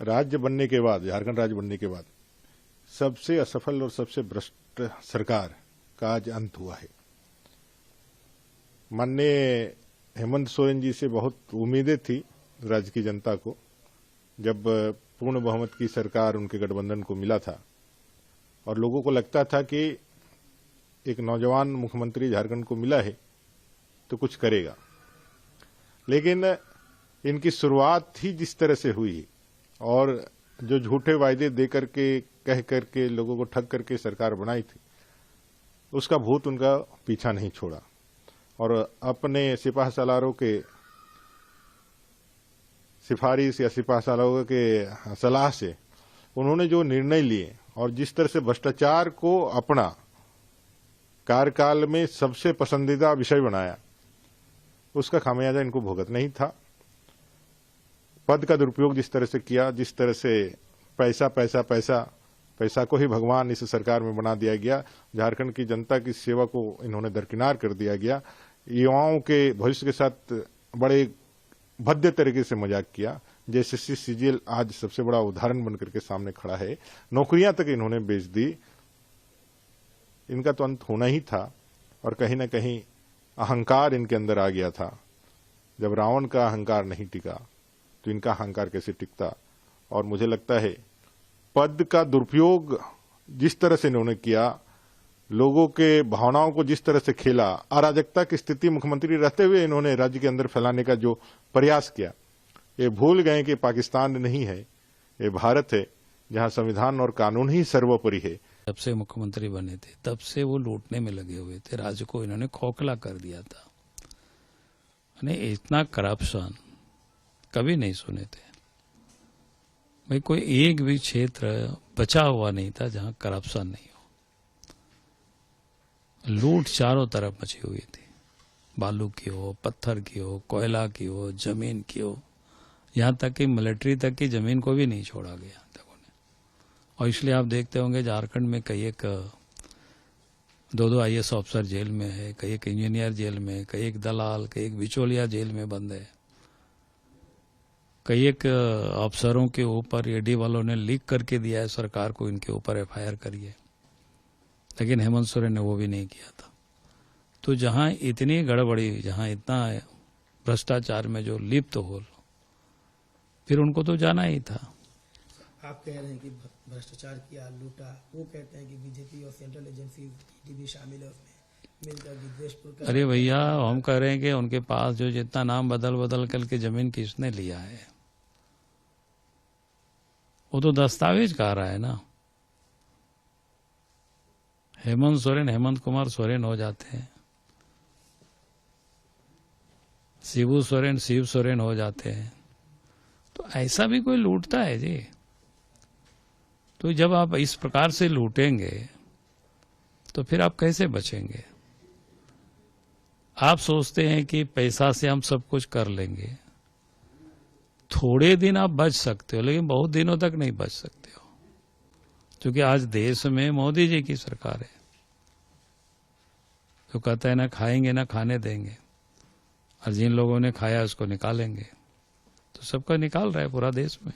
राज्य बनने के बाद, झारखंड राज्य बनने के बाद सबसे असफल और सबसे भ्रष्ट सरकार का आज अंत हुआ है। माननीय हेमंत सोरेन जी से बहुत उम्मीदें थी राज्य की जनता को, जब पूर्ण बहुमत की सरकार उनके गठबंधन को मिला था और लोगों को लगता था कि एक नौजवान मुख्यमंत्री झारखंड को मिला है तो कुछ करेगा। लेकिन इनकी शुरुआत ही जिस तरह से हुई और जो झूठे वायदे दे करके, कह करके, लोगों को ठग करके सरकार बनाई थी, उसका भूत उनका पीछा नहीं छोड़ा। और अपने सिपाही सालारों के सिफारिश या सिपाही सालारों के सलाह से उन्होंने जो निर्णय लिए और जिस तरह से भ्रष्टाचार को अपना कार्यकाल में सबसे पसंदीदा विषय बनाया, उसका खामियाजा इनको भुगतना ही था। पद का दुरुपयोग जिस तरह से किया, जिस तरह से पैसा पैसा पैसा पैसा को ही भगवान इस सरकार में बना दिया गया, झारखंड की जनता की सेवा को इन्होंने दरकिनार कर दिया गया, युवाओं के भविष्य के साथ बड़े भद्दे तरीके से मजाक किया। जैसे सीजीएल आज सबसे बड़ा उदाहरण बनकर के सामने खड़ा है, नौकरियां तक इन्होंने बेच दी। इनका तो अंत होना ही था और कहीं न कहीं अहंकार इनके अंदर आ गया था। जब रावण का अहंकार नहीं टिका तो इनका अहंकार कैसे टिकता। और मुझे लगता है पद का दुरुपयोग जिस तरह से इन्होंने किया, लोगों के भावनाओं को जिस तरह से खेला, अराजकता की स्थिति मुख्यमंत्री रहते हुए इन्होंने राज्य के अंदर फैलाने का जो प्रयास किया, ये भूल गए कि पाकिस्तान नहीं है, ये भारत है, जहां संविधान और कानून ही सर्वोपरि है। जब से मुख्यमंत्री बने थे तब से वो लूटने में लगे हुए थे, राज्य को इन्होंने खोखला कर दिया था। इतना करप्शन कभी नहीं सुने थे भाई। कोई एक भी क्षेत्र बचा हुआ नहीं था जहां करप्शन नहीं हो। लूट चारों तरफ मची हुई थी, बालू की हो, पत्थर की हो, कोयला की हो, जमीन की हो, यहां तक कि मिलिट्री तक की जमीन को भी नहीं छोड़ा गया लोगों ने। और इसलिए आप देखते होंगे झारखंड में कई एक 2-2 IAS ऑफिसर जेल में है, कई एक इंजीनियर जेल में, कई एक दलाल, कई एक बिचौलिया जेल में बंद है। कई एक अफसरों के ऊपर ईडी वालों ने लीक करके दिया है सरकार को, इनके ऊपर FIR करिए, लेकिन हेमंत सोरेन ने वो भी नहीं किया था। तो जहां इतनी गड़बड़ी, जहां इतना भ्रष्टाचार में जो लिप्त हो, फिर उनको तो जाना ही था। आप कह रहे हैं कि भ्रष्टाचार किया, लूटा, वो कहते हैं कि बीजेपी और सेंट्रल एजेंसी भी शामिल है उसमें मिलकर विदेश। अरे भैया, हम कह रहे हैं कि उनके पास जो जितना नाम बदल बदल करके जमीन किसने लिया है, वो तो दस्तावेज कह रहा है ना। हेमंत सोरेन हेमंत कुमार सोरेन हो जाते हैं, शिबू सोरेन शिव सोरेन हो जाते हैं। तो ऐसा भी कोई लूटता है जी? तो जब आप इस प्रकार से लूटेंगे तो फिर आप कैसे बचेंगे? आप सोचते हैं कि पैसा से हम सब कुछ कर लेंगे, थोड़े दिन आप बच सकते हो, लेकिन बहुत दिनों तक नहीं बच सकते हो, क्योंकि आज देश में मोदी जी की सरकार है जो कहता है ना खाएंगे ना खाने देंगे, और जिन लोगों ने खाया उसको निकालेंगे। तो सबका निकाल रहा है पूरा देश में।